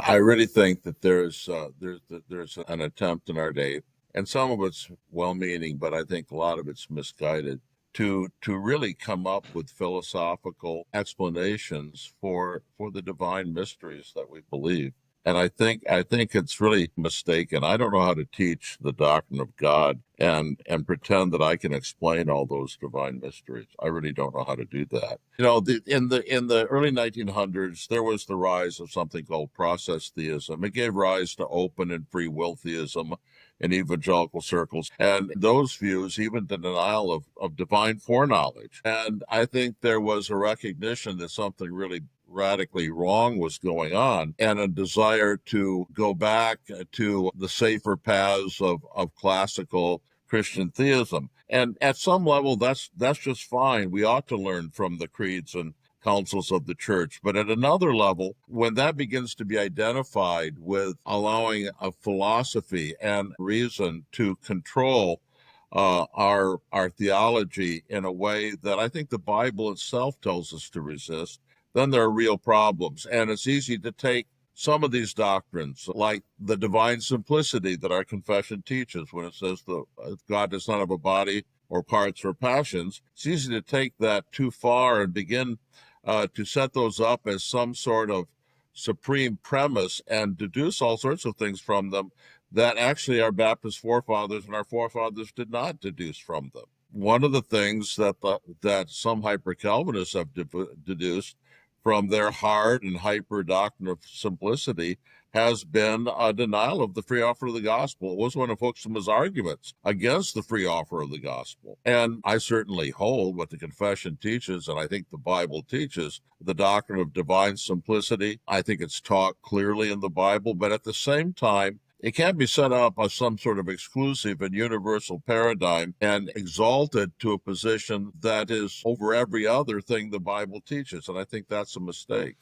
I really think that there's an attempt in our day, and some of it's well-meaning, but I think a lot of it's misguided, to really come up with philosophical explanations for the divine mysteries that we believe. And I think it's really mistaken. I don't know how to teach the doctrine of God and pretend that I can explain all those divine mysteries. I really don't know how to do that. In the early 1900s, there was the rise of something called process theism. It gave rise to open and free will theism in evangelical circles, and those views, even the denial of divine foreknowledge. And I think there was a recognition that something really radically wrong was going on, and a desire to go back to the safer paths of classical Christian theism. And at some level, that's just fine. We ought to learn from the creeds and councils of the church. But at another level, when that begins to be identified with allowing a philosophy and reason to control our theology in a way that I think the Bible itself tells us to resist, then there are real problems. And it's easy to take some of these doctrines, like the divine simplicity that our confession teaches when it says that God does not have a body or parts or passions. It's easy to take that too far and begin to set those up as some sort of supreme premise and deduce all sorts of things from them that actually our Baptist forefathers and our forefathers did not deduce from them. One of the things that some hyper-Calvinists have deduced from their hard and hyper doctrine of simplicity has been a denial of the free offer of the gospel. It was one of Hoeksema's arguments against the free offer of the gospel. And I certainly hold what the confession teaches, and I think the Bible teaches, the doctrine of divine simplicity. I think it's taught clearly in the Bible, but at the same time, it can't be set up as some sort of exclusive and universal paradigm and exalted to a position that is over every other thing the Bible teaches. And I think that's a mistake.